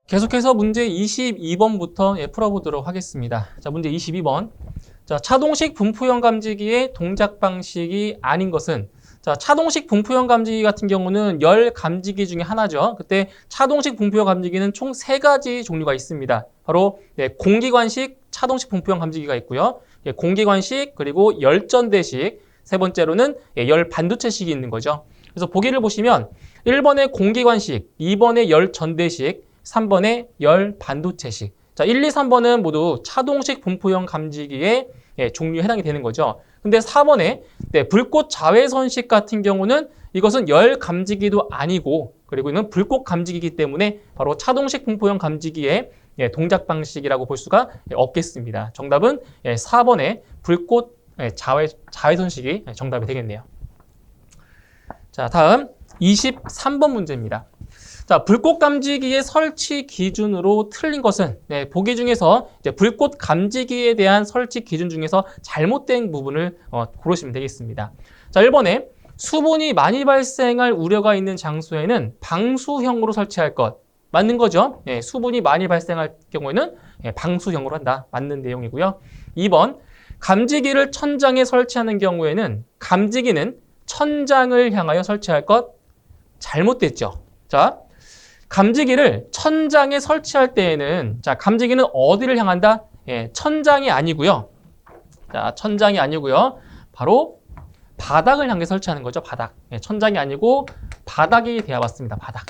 계속해서 문제 22번부터 풀어보도록 하겠습니다. 자, 문제 22번. 자, 차동식 분포형 감지기의 동작 방식이 아닌 것은, 자, 차동식 분포형 감지기 같은 경우는 열 감지기 중에 하나죠. 그때 차동식 분포형 감지기는 총 3가지 종류가 있습니다. 바로 공기관식 차동식 분포형 감지기가 있고요. 공기관식, 그리고 열전대식, 세 번째로는 열 반도체식이 있는 거죠. 그래서 보기를 보시면 1번의 공기관식, 2번의 열전대식, 3번의 열 반도체식. 자, 1, 2, 3번은 모두 차동식 분포형 감지기의 종류에 해당이 되는 거죠. 근데 4번에 불꽃 자외선식 같은 경우는 이것은 열 감지기도 아니고, 그리고 이는 불꽃 감지기이기 때문에 바로 차동식 분포형 감지기의 동작 방식이라고 볼 수가 없겠습니다. 정답은 4번의 불꽃 자외선식이 정답이 되겠네요. 자, 다음 23번 문제입니다. 자, 불꽃 감지기의 설치 기준으로 틀린 것은, 보기 중에서 이제 불꽃 감지기에 대한 설치 기준 중에서 잘못된 부분을 고르시면 되겠습니다. 자, 1번에 수분이 많이 발생할 우려가 있는 장소에는 방수형으로 설치할 것. 맞는 거죠? 수분이 많이 발생할 경우에는 방수형으로 한다. 맞는 내용이고요. 2번, 감지기를 천장에 설치하는 경우에는 감지기는 천장을 향하여 설치할 것. 잘못됐죠? 자, 감지기를 천장에 설치할 때에는, 자, 감지기는 어디를 향한다? 천장이 아니고요. 자, 천장이 아니고요. 바로 바닥을 향해 설치하는 거죠. 바닥. 천장이 아니고 바닥이 되어 봤습니다. 바닥.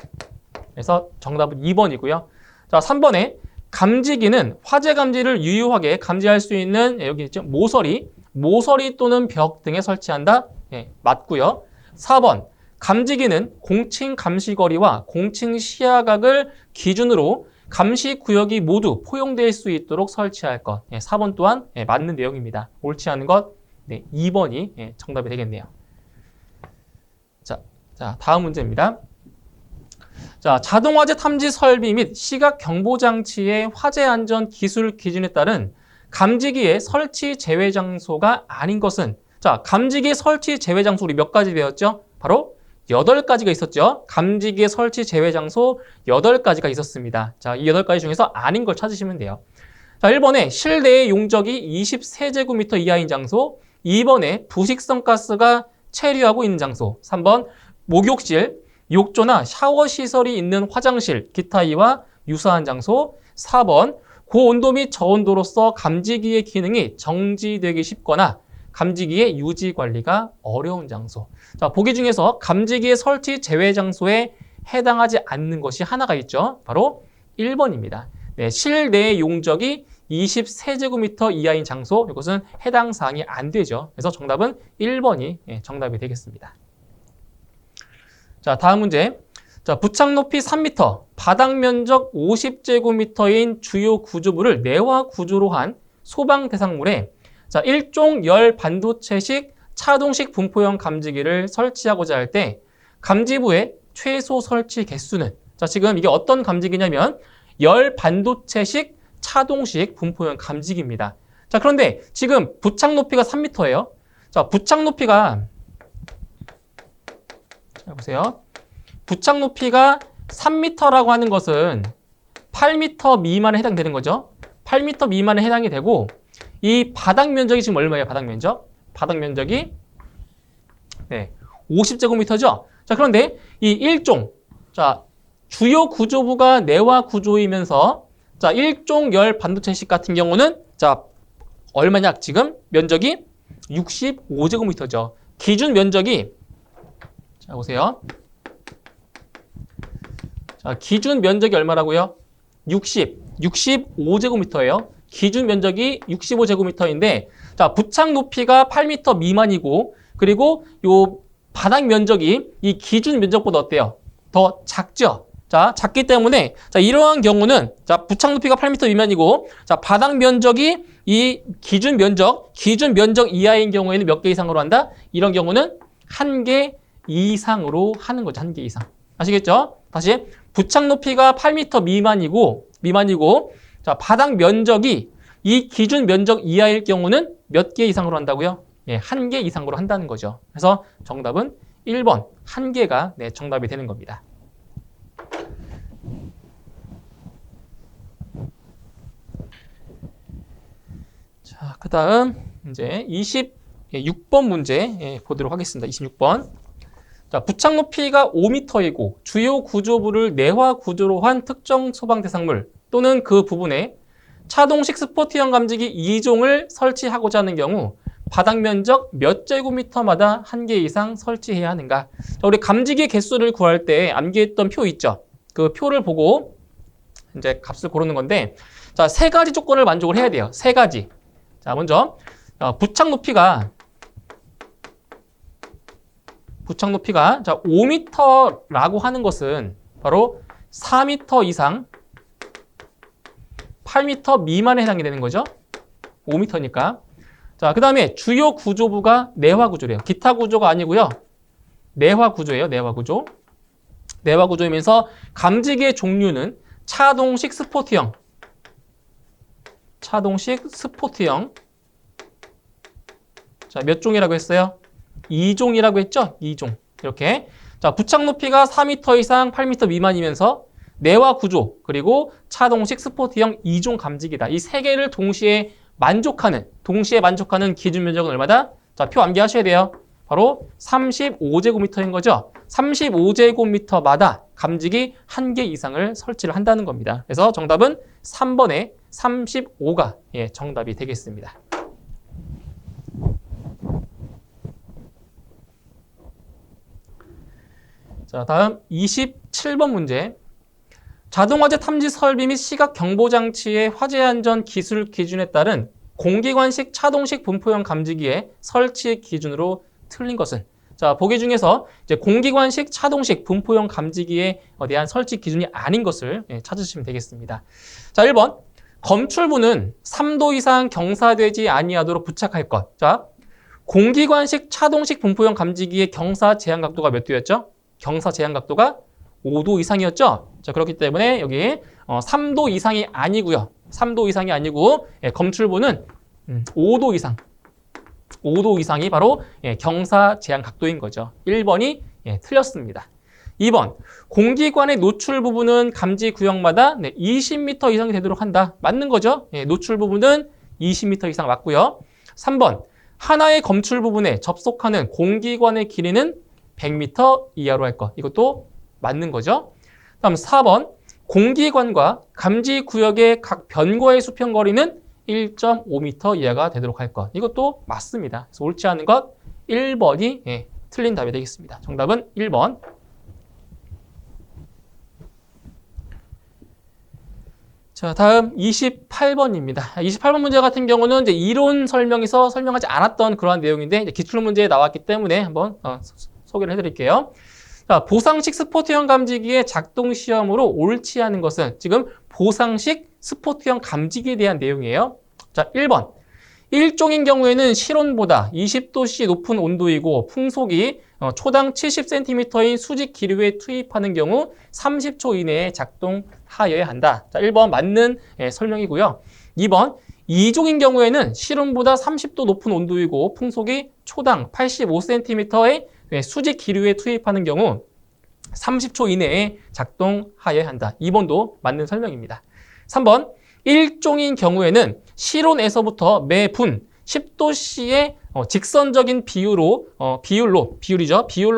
그래서 정답은 2번이고요. 자, 3번에 감지기는 화재 감지를 유효하게 감지할 수 있는, 여기 있죠. 모서리 또는 벽 등에 설치한다. 맞고요. 4번. 감지기는 공칭 감시거리와 공칭 시야각을 기준으로 감시구역이 모두 포용될 수 있도록 설치할 것. 4번 또한 맞는 내용입니다. 옳지 않은 것 2번이 정답이 되겠네요. 자, 다음 문제입니다. 자, 자동화재 탐지 설비 및 시각 경보 장치의 화재 안전 기술 기준에 따른 감지기의 설치 제외 장소가 아닌 것은, 자, 감지기 설치 제외 장소 우리 몇 가지 배웠죠? 바로 8가지가 있었죠. 감지기의 설치 제외 장소 8가지가 있었습니다. 자, 이 8가지 중에서 아닌 걸 찾으시면 돼요. 자, 1번에 실내의 용적이 20세제곱미터 이하인 장소, 2번에 부식성 가스가 체류하고 있는 장소, 3번 목욕실, 욕조나 샤워 시설이 있는 화장실, 기타 이와 유사한 장소, 4번 고온도 및 저온도로서 감지기의 기능이 정지되기 쉽거나 감지기의 유지 관리가 어려운 장소. 자, 보기 중에서 감지기의 설치 제외 장소에 해당하지 않는 것이 하나가 있죠. 바로 1번입니다. 실내 용적이 20세제곱미터 이하인 장소, 이것은 해당 사항이 안 되죠. 그래서 정답은 1번이 정답이 되겠습니다. 자, 다음 문제. 자, 부착 높이 3m, 바닥 면적 50제곱미터인 주요 구조부를 내화 구조로 한 소방 대상물에, 자, 일종 열 반도체식 차동식 분포형 감지기를 설치하고자 할 때 감지부의 최소 설치 개수는, 자, 지금 이게 어떤 감지기냐면 열 반도체식 차동식 분포형 감지기입니다. 자, 그런데 지금 부착 높이가 3m예요. 자, 부착 높이가, 자, 보세요. 부착 높이가 3m라고 하는 것은 8m 미만에 해당되는 거죠. 8m 미만에 해당이 되고, 이 바닥 면적이 지금 얼마예요? 바닥 면적? 바닥 면적이 50제곱미터죠. 자, 그런데 이 일종, 자, 주요 구조부가 내화 구조이면서, 자, 일종 열 반도체식 같은 경우는, 자, 얼마냐? 지금 면적이 65제곱미터죠. 기준 면적이, 자, 보세요. 자, 기준 면적이 얼마라고요? 65제곱미터예요. 기준 면적이 65제곱미터인데, 자, 부착 높이가 8m 미만이고, 그리고 요 바닥 면적이 이 기준 면적보다 어때요? 더 작죠? 자, 작기 때문에, 자, 이러한 경우는, 자, 부착 높이가 8m 미만이고, 자, 바닥 면적이 이 기준 면적 이하인 경우에는 몇 개 이상으로 한다? 이런 경우는 1개 이상으로 하는 거죠. 1개 이상. 아시겠죠? 다시, 부착 높이가 8m 미만이고, 자, 바닥 면적이 이 기준 면적 이하일 경우는 몇 개 이상으로 한다고요? 1개 이상으로 한다는 거죠. 그래서 정답은 1번, 1개가 정답이 되는 겁니다. 그 다음 이제 26번 문제 보도록 하겠습니다. 26번. 자, 부착 높이가 5m이고 주요 구조부를 내화 구조로 한 특정 소방 대상물 또는 그 부분에 차동식 스포티형 감지기 2종을 설치하고자 하는 경우 바닥 면적 몇 제곱미터마다 한 개 이상 설치해야 하는가? 자, 우리 감지기 개수를 구할 때 암기했던 표 있죠? 그 표를 보고 이제 값을 고르는 건데, 자, 세 가지 조건을 만족을 해야 돼요. 세 가지. 자, 먼저 부착 높이가 자, 5m라고 하는 것은 바로 4m 이상 8m 미만에 해당이 되는 거죠. 5m니까. 자, 그 다음에 주요 구조부가 내화 구조래요. 기타 구조가 아니고요. 내화 구조예요. 내화 구조. 내화 구조이면서 감지기의 종류는 차동식 스포트형. 자, 몇 종이라고 했어요? 2종이라고 했죠? 2종. 이렇게. 자, 부착 높이가 4m 이상 8m 미만이면서 내화 구조, 그리고 차동식 스포트형 2종 감지기다. 이 세 개를 동시에 만족하는 기준 면적은 얼마다? 자, 표 암기하셔야 돼요. 바로 35제곱미터인 거죠. 35제곱미터마다 감지기 1개 이상을 설치를 한다는 겁니다. 그래서 정답은 3번에 35가 정답이 되겠습니다. 자, 다음 27번 문제. 자동화재 탐지 설비 및 시각 경보 장치의 화재 안전 기술 기준에 따른 공기관식 차동식 분포형 감지기의 설치 기준으로 틀린 것은? 자, 보기 중에서 이제 공기관식 차동식 분포형 감지기에 대한 설치 기준이 아닌 것을 찾으시면 되겠습니다. 자, 1번. 검출부는 3도 이상 경사되지 아니하도록 부착할 것. 자, 공기관식 차동식 분포형 감지기의 경사 제한 각도가 몇 도였죠? 경사 제한 각도가 5도 이상이었죠? 자, 그렇기 때문에 여기 3도 이상이 아니고요. 3도 이상이 아니고 검출부는 5도 이상. 5도 이상이 바로 경사 제한 각도인 거죠. 1번이 틀렸습니다. 2번. 공기관의 노출 부분은 감지 구역마다 20m 이상이 되도록 한다. 맞는 거죠? 노출 부분은 20m 이상 맞고요. 3번. 하나의 검출 부분에 접속하는 공기관의 길이는 100m 이하로 할 것. 이것도 맞는 거죠. 다음 4번. 공기관과 감지 구역의 각 변과의 수평거리는 1.5m 이하가 되도록 할 것. 이것도 맞습니다. 그래서 옳지 않은 것 1번이 틀린 답이 되겠습니다. 정답은 1번. 자, 다음 28번입니다. 28번 문제 같은 경우는 이제 이론 설명에서 설명하지 않았던 그러한 내용인데 이제 기출 문제에 나왔기 때문에 한번 소개를 해드릴게요. 자, 보상식 스포트형 감지기의 작동 시험으로 옳지 않은 것은 지금 보상식 스포트형 감지기에 대한 내용이에요. 자, 1번. 1종인 경우에는 실온보다 20도씨 높은 온도이고 풍속이 초당 70cm인 수직 기류에 투입하는 경우 30초 이내에 작동하여야 한다. 자, 1번 맞는 설명이고요. 2번. 2종인 경우에는 실온보다 30도 높은 온도이고 풍속이 초당 85cm의 수직 기류에 투입하는 경우 30초 이내에 작동하여야 한다. 2번도 맞는 설명입니다. 3번. 1종인 경우에는 실온에서부터 매분 10도씨의 직선적인 비율로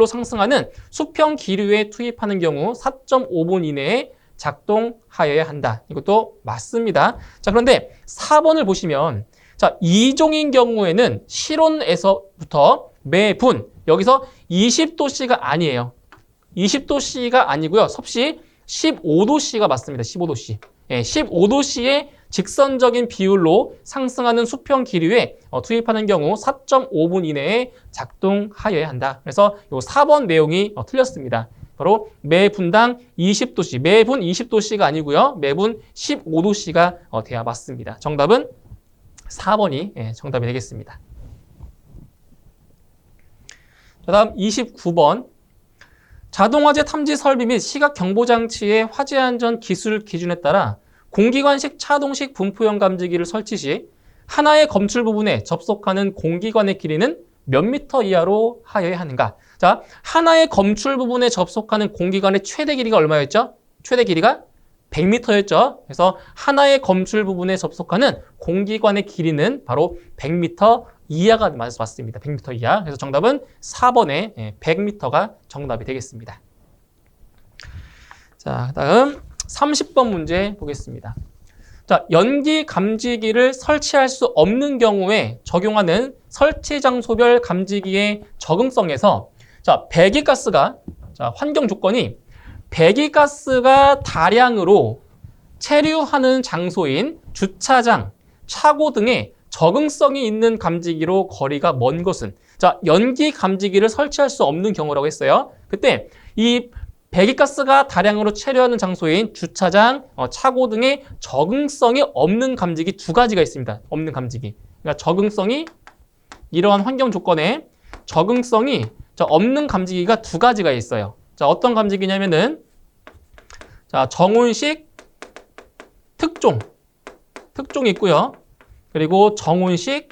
상승하는 수평 기류에 투입하는 경우 4.5분 이내에 작동하여야 한다. 이것도 맞습니다. 자, 그런데 4번을 보시면 자, 2종인 경우에는 실온에서부터 매분 여기서 20도씨가 아니에요. 20도씨가 아니고요. 섭씨 15도씨가 맞습니다. 15도씨. 15도씨의 직선적인 비율로 상승하는 수평 기류에 투입하는 경우 4.5분 이내에 작동하여야 한다. 그래서 이 4번 내용이 틀렸습니다. 바로 매분당 20도씨, 매분 20도씨가 아니고요. 매분 15도씨가 돼야 맞습니다. 정답은 4번이 정답이 되겠습니다. 자, 다음 29번. 자동화재 탐지 설비 및 시각 경보 장치의 화재 안전 기술 기준에 따라 공기관식 차동식 분포형 감지기를 설치 시 하나의 검출 부분에 접속하는 공기관의 길이는 몇 미터 이하로 하여야 하는가? 자, 하나의 검출 부분에 접속하는 공기관의 최대 길이가 얼마였죠? 최대 길이가 100m였죠. 그래서 하나의 검출 부분에 접속하는 공기관의 길이는 바로 100m 이하가 맞습니다. 100m 이하. 그래서 정답은 4번의 100m가 정답이 되겠습니다. 자, 다음 30번 문제 보겠습니다. 자, 연기 감지기를 설치할 수 없는 경우에 적용하는 설치 장소별 감지기의 적응성에서 자, 배기가스가 자, 환경 조건이 배기가스가 다량으로 체류하는 장소인 주차장, 차고 등의 적응성이 있는 감지기로 거리가 먼 것은 자, 연기 감지기를 설치할 수 없는 경우라고 했어요. 그때 이 배기가스가 다량으로 체류하는 장소인 주차장, 차고 등의 적응성이 없는 감지기 두 가지가 있습니다. 없는 감지기. 그러니까 적응성이 이러한 환경 조건에 적응성이 없는 감지기가 두 가지가 있어요. 자, 어떤 감지기냐면은 자, 정온식 특종이 있고요. 그리고 정온식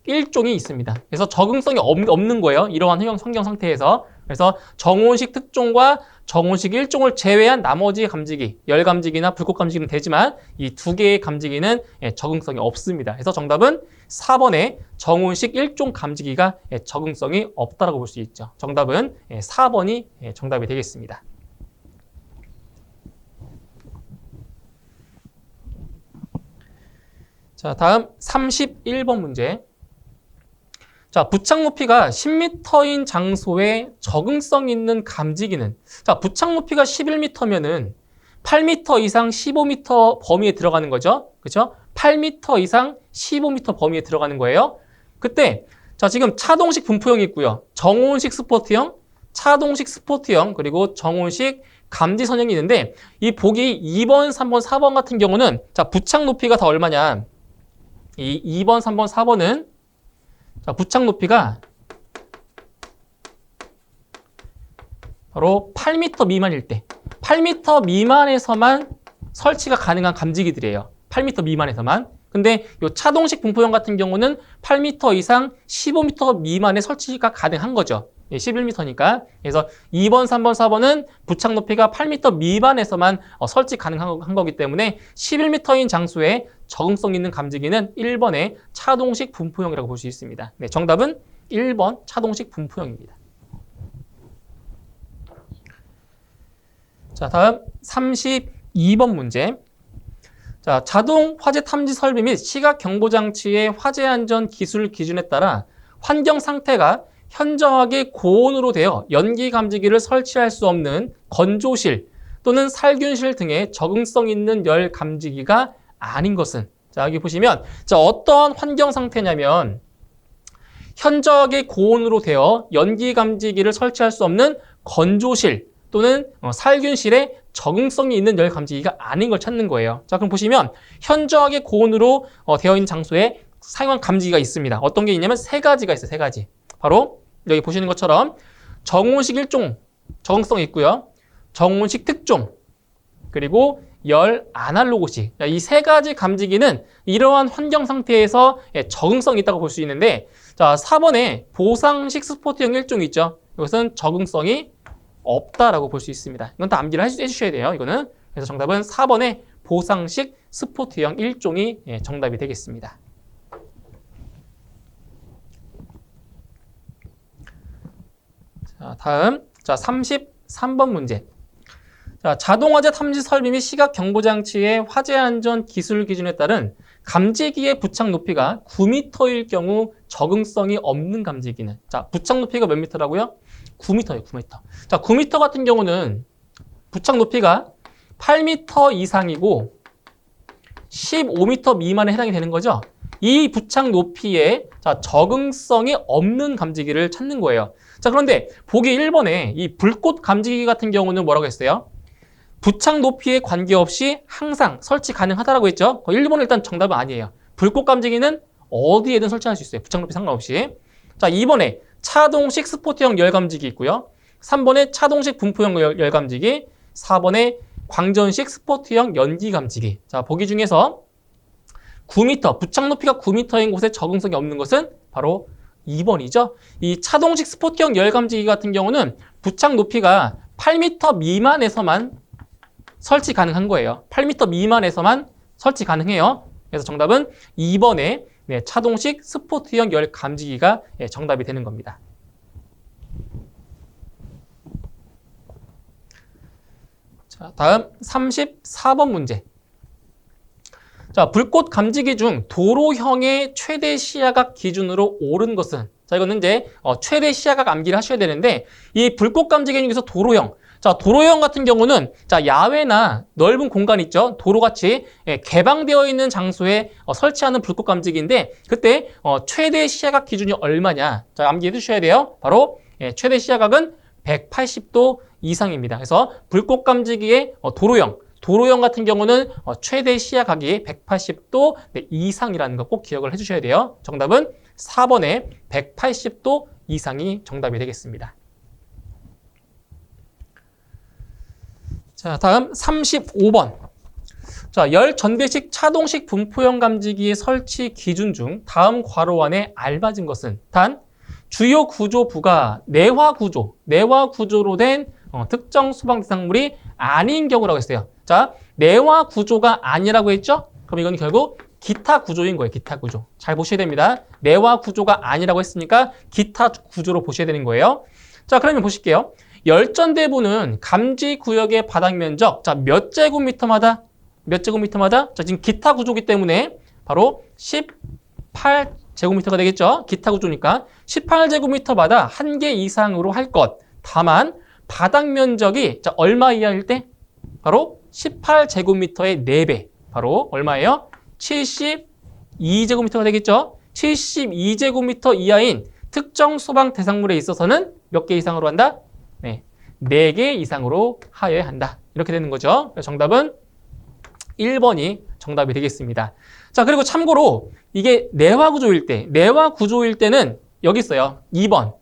1종이 있습니다. 그래서 적응성이 없는 거예요. 이러한 환경 상태에서. 그래서 정온식 특종과 정온식 1종을 제외한 나머지 감지기, 열 감지기나 불꽃 감지기는 되지만 이 두 개의 감지기는 적응성이 없습니다. 그래서 정답은 4번의 정온식 1종 감지기가 적응성이 없다라고 볼 수 있죠. 정답은 4번이 정답이 되겠습니다. 자, 다음 31번 문제. 자, 부착 높이가 10m인 장소에 적응성 있는 감지기는 자, 부착 높이가 11m면은 8m 이상 15m 범위에 들어가는 거죠. 그렇죠? 8m 이상 15m 범위에 들어가는 거예요. 그때 자, 지금 차동식 분포형이 있고요. 정온식 스포트형, 차동식 스포트형, 그리고 정온식 감지 선형이 있는데 이 보기 2번, 3번, 4번 같은 경우는 자, 부착 높이가 다 얼마냐? 이 2번, 3번, 4번은 자, 부착 높이가 바로 8m 미만일 때 8m 미만에서만 설치가 가능한 감지기들이에요. 8m 미만에서만. 근데 이 차동식 분포형 같은 경우는 8m 이상 15m 미만에 설치가 가능한 거죠. 11m니까. 그래서 2번, 3번, 4번은 부착 높이가 8m 미만에서만 설치 가능한 거기 때문에 11m인 장소에 적응성 있는 감지기는 1번의 차동식 분포형이라고 볼 수 있습니다. 네, 정답은 1번 차동식 분포형입니다. 자, 다음 32번 문제. 자, 자동 화재 탐지 설비 및 시각 경보 장치의 화재 안전 기술 기준에 따라 환경 상태가 현저하게 고온으로 되어 연기 감지기를 설치할 수 없는 건조실 또는 살균실 등의 적응성 있는 열 감지기가 아닌 것은 자, 여기 보시면 자, 어떠한 환경 상태냐면 현저하게 고온으로 되어 연기 감지기를 설치할 수 없는 건조실 또는 살균실에 적응성이 있는 열 감지기가 아닌 걸 찾는 거예요. 자, 그럼 보시면 현저하게 고온으로 되어 있는 장소에 사용한 감지기가 있습니다. 어떤 게 있냐면 세 가지가 있어요. 세 가지. 바로 여기 보시는 것처럼 정온식 1종 적응성이 있고요. 정온식 특종 그리고 열 아날로그식. 이 세 가지 감지기는 이러한 환경 상태에서 적응성이 있다고 볼 수 있는데 자, 4번에 보상식 스포트형 1종이 있죠. 이것은 적응성이 없다라고 볼 수 있습니다. 이건 다 암기를 해주셔야 돼요. 이거는. 그래서 정답은 4번의 보상식 스포트형 1종이 정답이 되겠습니다. 자, 다음 자, 33번 문제. 자, 자동화재 탐지 설비 및 시각 경보 장치의 화재 안전 기술 기준에 따른 감지기의 부착 높이가 9m일 경우 적응성이 없는 감지기는 자, 부착 높이가 몇 미터라고요? 9m예요, 9m. 자, 9m 같은 경우는 부착 높이가 8m 이상이고 15m 미만에 해당이 되는 거죠. 이 부착 높이에 자, 적응성이 없는 감지기를 찾는 거예요. 자, 그런데 보기 1번에 이 불꽃 감지기 같은 경우는 뭐라고 했어요? 부착 높이에 관계없이 항상 설치 가능하다라고 했죠. 1번은 일단 정답은 아니에요. 불꽃 감지기는 어디에든 설치할 수 있어요. 부착 높이 상관없이. 자, 2번에 차동식 스포트형 열 감지기 있고요. 3번에 차동식 분포형 열 감지기, 4번에 광전식 스포트형 연기 감지기. 자, 보기 중에서 9m, 부착 높이가 9m인 곳에 적응성이 없는 것은 바로 2번이죠. 이 차동식 스포트형 열 감지기 같은 경우는 부착 높이가 8m 미만에서만 설치 가능한 거예요. 8m 미만에서만 설치 가능해요. 그래서 정답은 2번에 차동식 스포트형 열 감지기가 정답이 되는 겁니다. 자, 다음 34번 문제. 자, 불꽃 감지기 중 도로형의 최대 시야각 기준으로 옳은 것은, 자, 이거는 이제 최대 시야각 암기를 하셔야 되는데, 이 불꽃 감지기 중에서 도로형, 자, 도로형 같은 경우는 자, 야외나 넓은 공간 있죠? 도로같이 개방되어 있는 장소에 설치하는 불꽃 감지기인데, 그때 최대 시야각 기준이 얼마냐? 자, 암기해 두셔야 돼요. 바로 최대 시야각은 180도 이상입니다. 그래서 불꽃 감지기의 도로형 같은 경우는 최대 시야각이 180도 이상이라는 거 꼭 기억을 해주셔야 돼요. 정답은 4번에 180도 이상이 정답이 되겠습니다. 자, 다음 35번. 자, 열 전대식 차동식 분포형 감지기의 설치 기준 중 다음 괄호 안에 알맞은 것은 단 주요 구조부가 내화 구조로 된 특정 수방 대상물이 아닌 경우라고 했어요. 자, 내화 구조가 아니라고 했죠? 그럼 이건 결국 기타 구조인 거예요. 기타 구조. 잘 보셔야 됩니다. 내화 구조가 아니라고 했으니까 기타 구조로 보셔야 되는 거예요. 자, 그러면 보실게요. 열전대부는 감지 구역의 바닥 면적, 자, 몇 제곱미터마다? 자, 지금 기타 구조기 때문에 바로 18제곱미터가 되겠죠? 기타 구조니까 18제곱미터마다 1개 이상으로 할 것. 다만 바닥 면적이 자, 얼마 이하일 때? 바로 18제곱미터의 4배. 바로 얼마예요? 72제곱미터가 되겠죠? 72제곱미터 이하인 특정 소방 대상물에 있어서는 몇 개 이상으로 한다? 네, 4개 이상으로 하여야 한다. 이렇게 되는 거죠. 정답은 1번이 정답이 되겠습니다. 자, 그리고 참고로 이게 내화 구조일 때는 여기 있어요. 2번.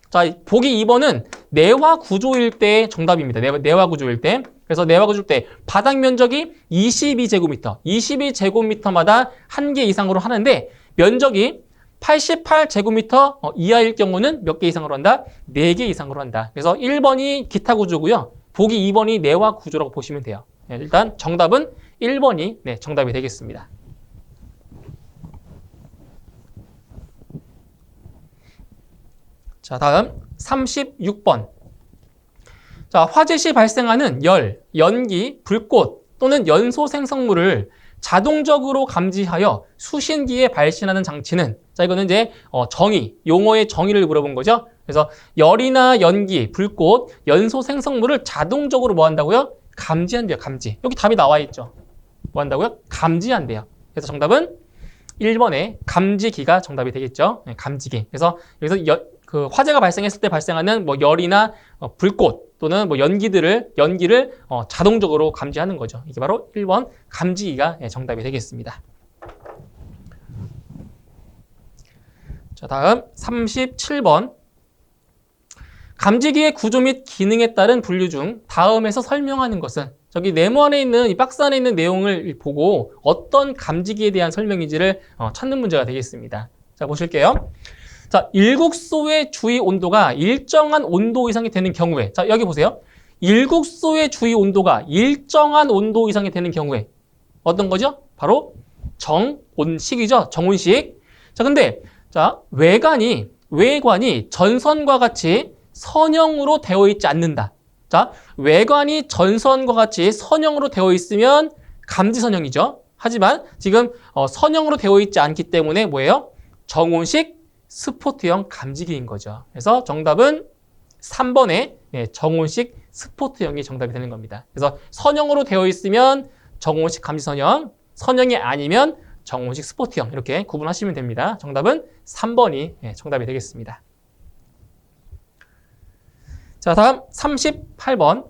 자, 보기 2번은 내화 구조일 때 정답입니다. 내화 구조일 때. 그래서 내화 구조일 때 바닥 면적이 22제곱미터마다 1개 이상으로 하는데 면적이 88제곱미터 이하일 경우는 몇 개 이상으로 한다? 4개 이상으로 한다. 그래서 1번이 기타 구조고요. 보기 2번이 내화 구조라고 보시면 돼요. 일단 정답은 1번이 정답이 되겠습니다. 자, 다음 36번. 자, 화재 시 발생하는 열, 연기, 불꽃 또는 연소 생성물을 자동적으로 감지하여 수신기에 발신하는 장치는, 자, 이거는 이제 용어의 정의를 물어본 거죠. 그래서 열이나 연기, 불꽃, 연소 생성물을 자동적으로 뭐 한다고요? 감지한대요. 감지. 여기 답이 나와 있죠. 뭐 한다고요? 감지한대요. 그래서 정답은 1번에 감지기가 정답이 되겠죠. 네, 감지기. 그래서 여기서 그 화재가 발생했을 때 발생하는 뭐 열이나 불꽃 또는 뭐 연기를 자동적으로 감지하는 거죠. 이게 바로 1번 감지기가 정답이 되겠습니다. 자, 다음 37번. 감지기의 구조 및 기능에 따른 분류 중 다음에서 설명하는 것은, 저기 네모 안에 있는 이 박스 안에 있는 내용을 보고 어떤 감지기에 대한 설명인지를 찾는 문제가 되겠습니다. 자, 보실게요. 자, 일국소의 주위 온도가 일정한 온도 이상이 되는 경우에, 자, 여기 보세요. 일국소의 주위 온도가 일정한 온도 이상이 되는 경우에 어떤 거죠? 바로 정온식이죠. 정온식. 자, 근데 자, 외관이 전선과 같이 선형으로 되어 있지 않는다. 자, 외관이 전선과 같이 선형으로 되어 있으면 감지선형이죠. 하지만 지금 선형으로 되어 있지 않기 때문에 뭐예요? 정온식 스포트형 감지기인 거죠. 그래서 정답은 3번에 정온식 스포트형이 정답이 되는 겁니다. 그래서 선형으로 되어 있으면 정온식 감지선형, 선형이 아니면 정온식 스포트형, 이렇게 구분하시면 됩니다. 정답은 3번이 정답이 되겠습니다. 자, 다음 38번.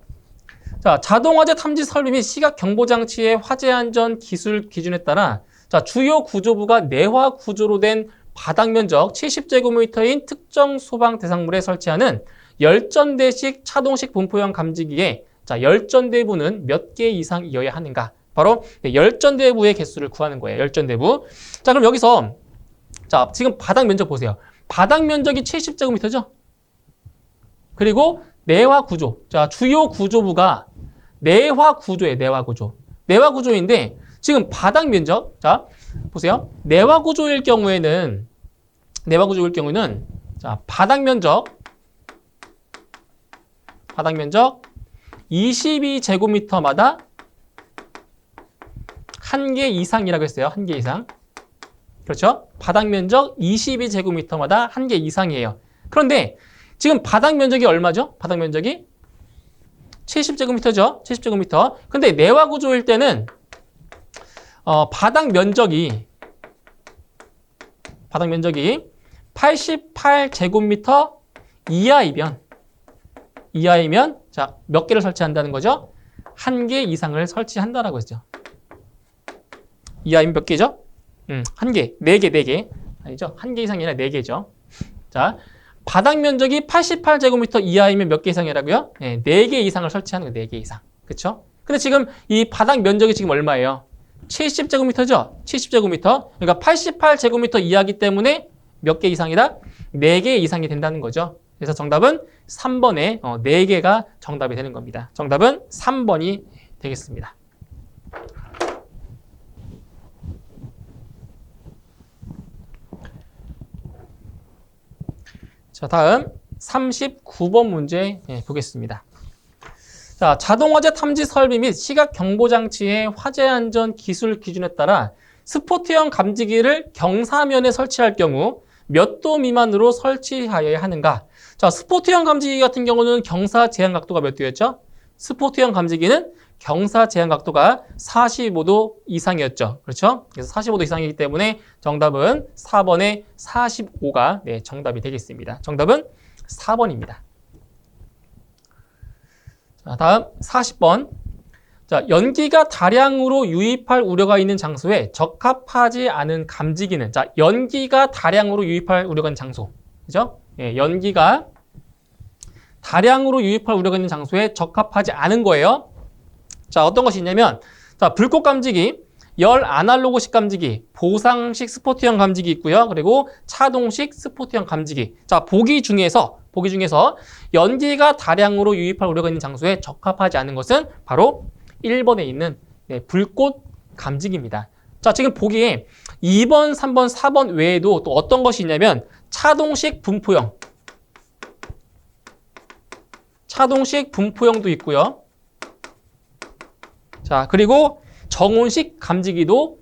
자, 자동화재 탐지 설비 및 시각 경보 장치의 화재 안전 기술 기준에 따라 자, 주요 구조부가 내화 구조로 된 바닥 면적 70제곱미터인 특정 소방 대상물에 설치하는 열전대식 차동식 분포형 감지기에 자, 열전대부는 몇 개 이상이어야 하는가? 바로 열전대부의 개수를 구하는 거예요. 열전대부. 자, 그럼 여기서 자, 지금 바닥 면적 보세요. 바닥 면적이 70제곱미터죠? 그리고 내화 구조. 자, 주요 구조부가 내화 구조예요. 내화 구조. 내화 구조인데 지금 바닥 면적, 자 보세요. 내화 구조일 경우에는 자 바닥 면적 22제곱미터마다 1개 이상이라고 했어요. 1개 이상. 그렇죠? 바닥 면적 22제곱미터마다 1개 이상이에요. 그런데 지금 바닥 면적이 얼마죠? 바닥 면적이 70제곱미터죠? 70제곱미터. 근데 내화 구조일 때는 바닥 면적이 88제곱미터 이하이면 자, 몇 개를 설치한다는 거죠? 1개 이상을 설치한다라고 했죠. 이하이면 몇 개죠? 1개, 4개. 아니죠? 1개 이상이 아니라 4개죠. 자, 바닥 면적이 88제곱미터 이하이면 몇 개 이상이라고요? 네, 4개 이상을 설치하는 거예요. 4개 이상. 그렇죠? 근데 지금 이 바닥 면적이 지금 얼마예요? 70제곱미터죠? 70제곱미터. 그러니까 88제곱미터 이하기 때문에 몇 개 이상이다? 4개 이상이 된다는 거죠. 그래서 정답은 3번에 4개가 정답이 되는 겁니다. 정답은 3번이 되겠습니다. 자, 다음 39번 문제 보겠습니다. 자, 자동화재 탐지 설비 및 시각 경보 장치의 화재 안전 기술 기준에 따라 스포트형 감지기를 경사면에 설치할 경우 몇 도 미만으로 설치하여야 하는가? 자, 스포트형 감지기 같은 경우는 경사 제한 각도가 몇 도였죠? 스포트형 감지기는 경사 제한 각도가 45도 이상이었죠. 그렇죠? 그래서 45도 이상이기 때문에 정답은 4번의 45가 정답이 되겠습니다. 정답은 4번입니다. 자, 다음 40번. 자, 연기가 다량으로 유입할 우려가 있는 장소에 적합하지 않은 감지기는, 자, 연기가 다량으로 유입할 우려가 있는 장소. 그죠? 예, 연기가 다량으로 유입할 우려가 있는 장소에 적합하지 않은 거예요. 자, 어떤 것이 있냐면, 자, 불꽃 감지기, 열 아날로그식 감지기, 보상식 스포트형 감지기 있고요. 그리고 차동식 스포트형 감지기. 자, 보기 중에서 연기가 다량으로 유입할 우려가 있는 장소에 적합하지 않은 것은 바로 1번에 있는 불꽃 감지기입니다. 자, 지금 보기에 2번, 3번, 4번 외에도 또 어떤 것이 있냐면 차동식 분포형도 있고요. 자, 그리고 정온식 감지기도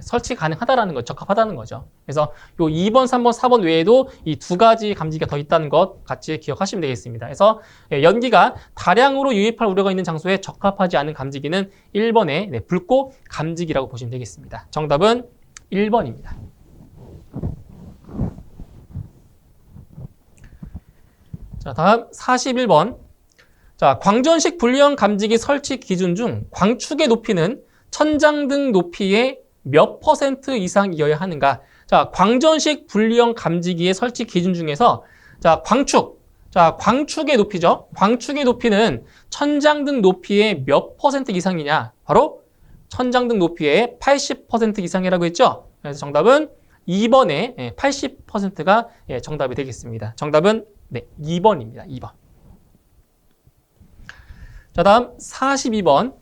설치 가능하다라는 거, 적합하다는 거죠. 그래서 요 2번, 3번, 4번 외에도 이 두 가지 감지기가 더 있다는 것 같이 기억하시면 되겠습니다. 그래서 연기가 다량으로 유입할 우려가 있는 장소에 적합하지 않은 감지기는 1번의 불꽃 감지기라고 보시면 되겠습니다. 정답은 1번입니다. 자, 다음 41번. 자, 광전식 분리형 감지기 설치 기준 중 광축의 높이는 천장 등 높이의 몇 % 이상이어야 하는가? 자, 광전식 분리형 감지기의 설치 기준 중에서 자, 광축의 높이죠. 광축의 높이는 천장 등 높이의 몇 % 이상이냐? 바로 천장 등 높이의 80% 이상이라고 했죠. 그래서 정답은 2번에 80%가 정답이 되겠습니다. 정답은 2번입니다. 2번. 자, 다음 42번.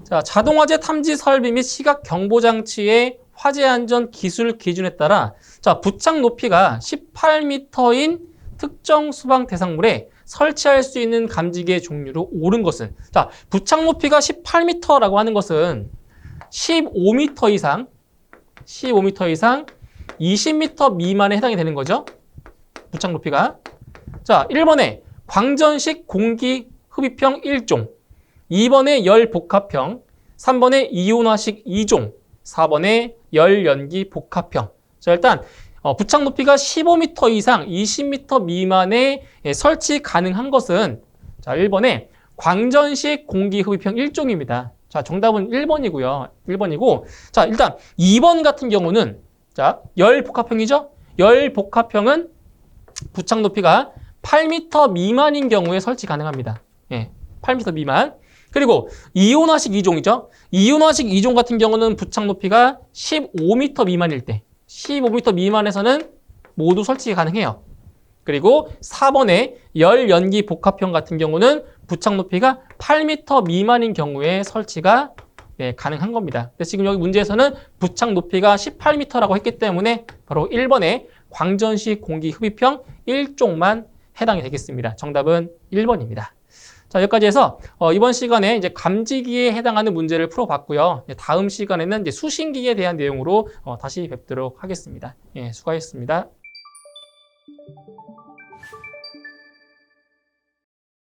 자, 자동화재 탐지 설비 및 시각 경보 장치의 화재 안전 기술 기준에 따라 자, 부착 높이가 18m인 특정 수방 대상물에 설치할 수 있는 감지기의 종류로 옳은 것은, 자, 부착 높이가 18m라고 하는 것은 15m 이상 20m 미만에 해당이 되는 거죠. 부착 높이가. 자, 1번에 광전식 공기 흡입형 1종, 2번에 열 복합형, 3번에 이온화식 2종, 4번에 열 연기 복합형. 자, 일단 부착 높이가 15m 이상 20m 미만에 설치 가능한 것은 자, 1번에 광전식 공기 흡입형 1종입니다. 자, 정답은 1번이고요. 1번이고. 자, 일단 2번 같은 경우는 자, 열 복합형이죠? 열 복합형은 부착 높이가 8m 미만인 경우에 설치 가능합니다. 예, 8m 미만. 그리고 이온화식 2종이죠. 이온화식 2종 같은 경우는 부착 높이가 15m 미만일 때, 15m 미만에서는 모두 설치가 가능해요. 그리고 4번의 열연기 복합형 같은 경우는 부착 높이가 8m 미만인 경우에 설치가 가능한 겁니다. 근데 지금 여기 문제에서는 부착 높이가 18m라고 했기 때문에 바로 1번의 광전식 공기 흡입형 1종만 해당이 되겠습니다. 정답은 1번입니다. 자, 여기까지 해서 이번 시간에 이제 감지기에 해당하는 문제를 풀어봤고요. 다음 시간에는 이제 수신기에 대한 내용으로 다시 뵙도록 하겠습니다. 예, 수고하셨습니다.